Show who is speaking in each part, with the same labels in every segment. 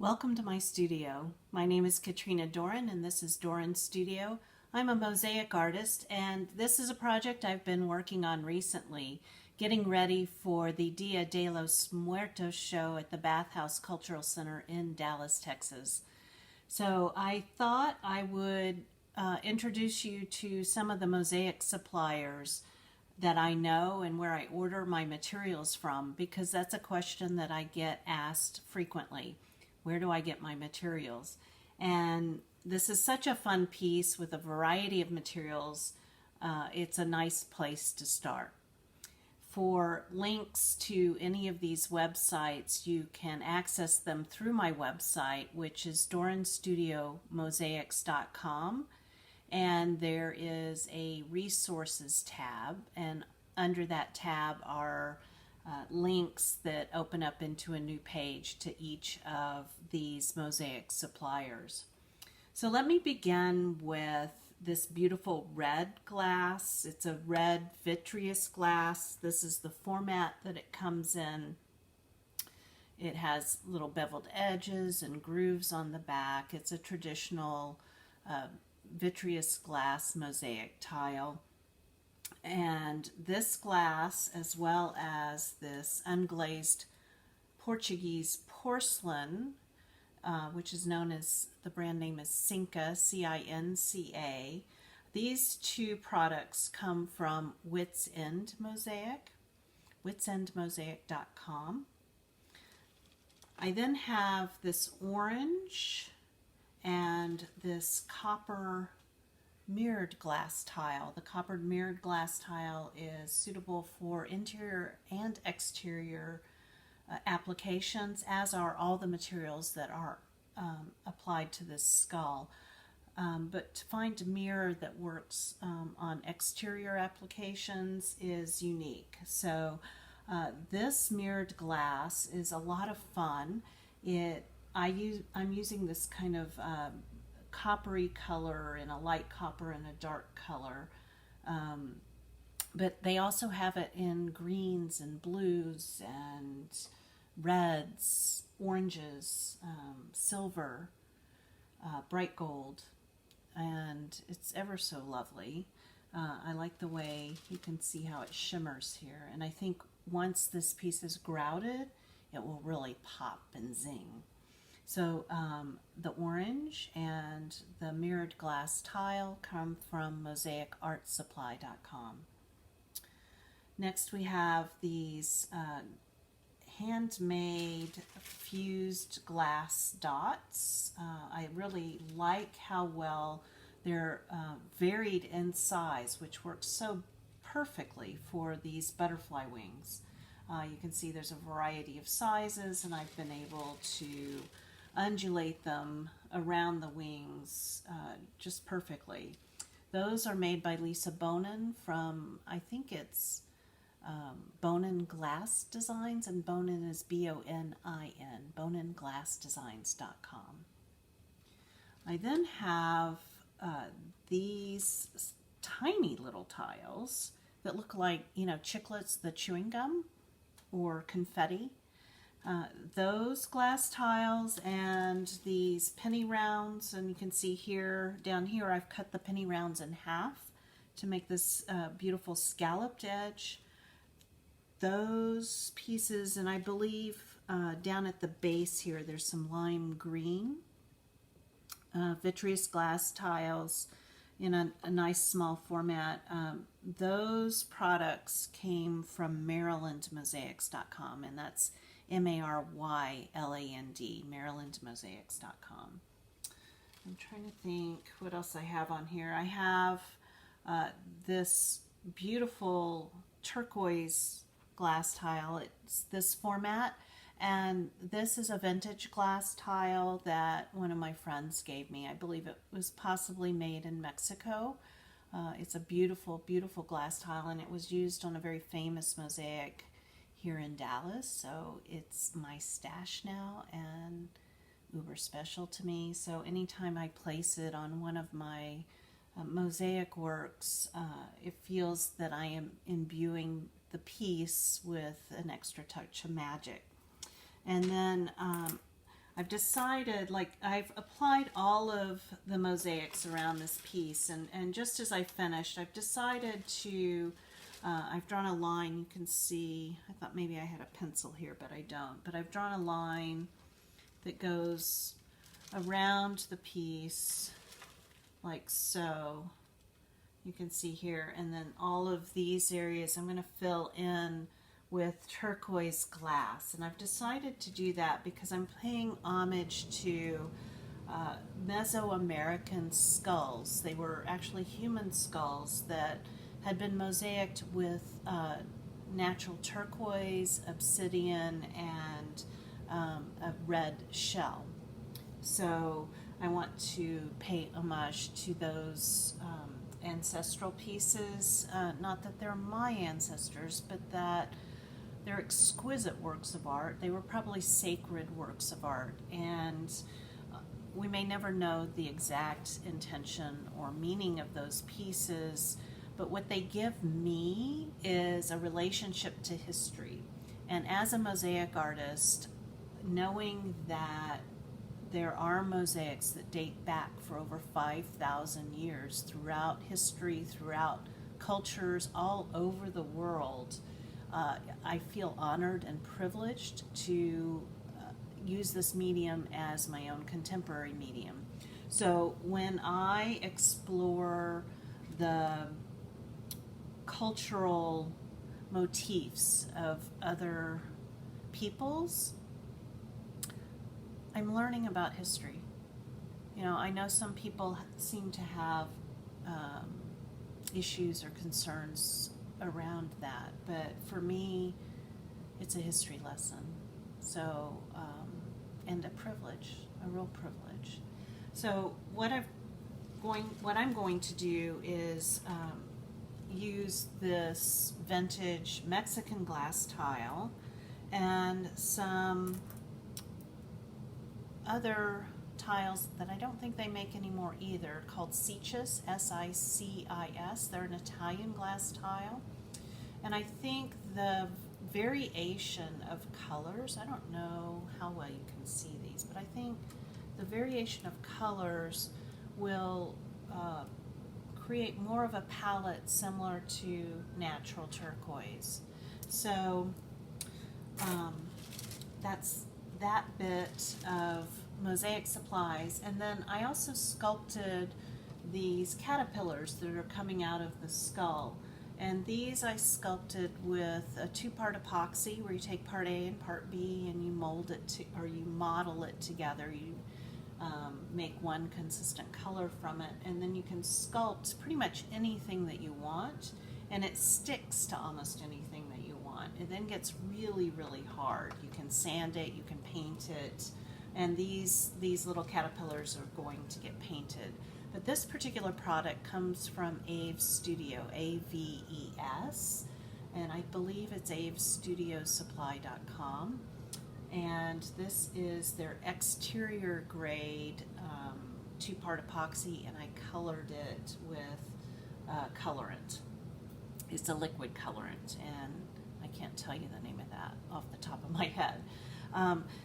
Speaker 1: Welcome to my studio. My name is Katrina Doran and this is Doran Studio. I'm a mosaic artist and this is a project I've been working on recently, getting ready for the Dia de los Muertos show at the BathHouse Cultural Center in Dallas, Texas. So I thought I would introduce you to some of the mosaic suppliers that I know and where I order my materials from, because that's a question that I get asked frequently. Where do I get my materials? And this is such a fun piece with a variety of materials. It's a nice place to start. For links to any of these websites, you can access them through my website, which is doranstudiomosaics.com. And there is a resources tab, and under that tab are links that open up into a new page to each of these mosaic suppliers. So let me begin with this beautiful red glass. It's a red vitreous glass. This is the format that it comes in. It has little beveled edges and grooves on the back. It's a traditional vitreous glass mosaic tile. And this glass, as well as this unglazed Portuguese porcelain, which is known as, the brand name is Cinca, C-I-N-C-A. These two products come from Wits End Mosaic, witsendmosaic.com. I then have this orange and this copper mirrored glass tile. The copper mirrored glass tile is suitable for interior and exterior applications, as are all the materials that are applied to this skull. But to find a mirror that works on exterior applications is unique. So this mirrored glass is a lot of fun. I'm using this kind of coppery color and a light copper and a dark color, but they also have it in greens and blues and reds, oranges, silver, bright gold, and it's ever so lovely. I like the way you can see how it shimmers here, and I think once this piece is grouted it will really pop and zing. So the orange and the mirrored glass tile come from mosaicartsupply.com. Next we have these handmade fused glass dots. I really like how well they're varied in size, which works so perfectly for these butterfly wings. You can see there's a variety of sizes, and I've been able to undulate them around the wings just perfectly. Those are made by Lisa Bonin from, I think it's Bonin Glass Designs, and Bonin is B-O-N-I-N, boninglassdesigns.com. I then have these tiny little tiles that look like, Chiclets, the chewing gum, or confetti. Those glass tiles and these penny rounds, and you can see here, down here, I've cut the penny rounds in half to make this beautiful scalloped edge. Those pieces, and I believe down at the base here there's some lime green vitreous glass tiles in a nice small format. Those products came from marylandmosaics.com, and that's M-A-R-Y-L-A-N-D, marylandmosaics.com. I'm trying to think what else I have on here. I have this beautiful turquoise glass tile. It's this format, and this is a vintage glass tile that one of my friends gave me. I believe it was possibly made in Mexico. It's a beautiful, beautiful glass tile, and it was used on a very famous mosaic here in Dallas, so it's my stash now and uber special to me. So anytime I place it on one of my mosaic works, it feels that I am imbuing the piece with an extra touch of magic. And then I've decided, like, I've applied all of the mosaics around this piece, and just as I finished, I've decided to, I've drawn a line. You can see, I thought maybe I had a pencil here, but I don't. But I've drawn a line that goes around the piece like so. You can see here, and then all of these areas I'm going to fill in with turquoise glass, and I've decided to do that because I'm paying homage to Mesoamerican skulls. They were actually human skulls that had been mosaicked with natural turquoise, obsidian, and a red shell. So I want to pay homage to those ancestral pieces. Not that they're my ancestors, but that they're exquisite works of art. They were probably sacred works of art, and we may never know the exact intention or meaning of those pieces, but what they give me is a relationship to history. And as a mosaic artist, knowing that there are mosaics that date back for over 5,000 years throughout history, throughout cultures all over the world, I feel honored and privileged to use this medium as my own contemporary medium. So when I explore the cultural motifs of other peoples, I'm learning about history. You know, I know some people seem to have issues or concerns around that, but for me, it's a history lesson. So, and a privilege, a real privilege. So what I'm going to do is use this vintage Mexican glass tile and some other tiles that I don't think they make anymore either, called Sicis, S-I-C-I-S. They're an Italian glass tile. And I think the variation of colors, I don't know how well you can see these, but I think the variation of colors will create more of a palette similar to natural turquoise. So that's that bit of mosaic supplies. And then I also sculpted these caterpillars that are coming out of the skull. And these I sculpted with a two-part epoxy, where you take part A and part B and you mold it to, or you model it together. You make one consistent color from it, and then you can sculpt pretty much anything that you want, and it sticks to almost anything that you want. It then gets really, really hard. You can sand it, you can paint it, and these little caterpillars are going to get painted. But this particular product comes from Aves Studio, A-V-E-S, and I believe it's avesstudiosupply.com. And this is their exterior grade two-part epoxy, and I colored it with colorant. It's a liquid colorant, and I can't tell you the name of that off the top of my head.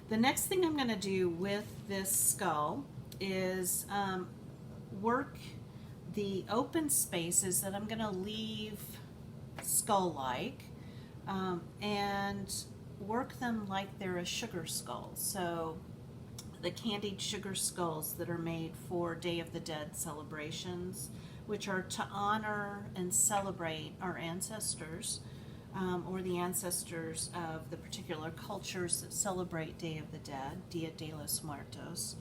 Speaker 1: The next thing I'm going to do with this skull is work the open spaces that I'm going to leave skull-like, and work them like they're a sugar skull. So the candied sugar skulls that are made for Day of the Dead celebrations, which are to honor and celebrate our ancestors, or the ancestors of the particular cultures that celebrate Day of the Dead, Dia de los Muertos.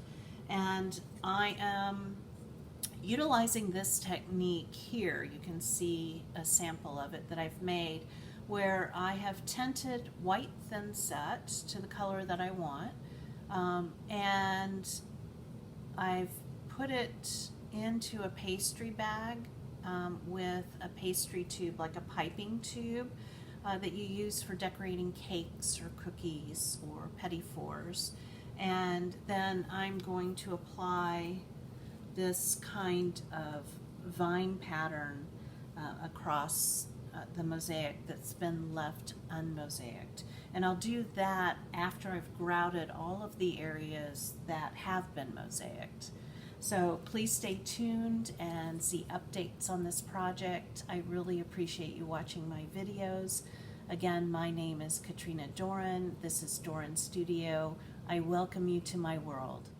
Speaker 1: And I am utilizing this technique here. You can see a sample of it that I've made, where I have tinted white thin set to the color that I want, and I've put it into a pastry bag with a pastry tube, like a piping tube that you use for decorating cakes or cookies or petit fours. And then I'm going to apply this kind of vine pattern across the mosaic that's been left unmosaicked. And I'll do that after I've grouted all of the areas that have been mosaicked. So please stay tuned and see updates on this project. I really appreciate you watching my videos. Again, my name is Katrina Doran. This is Doran Studio. I welcome you to my world.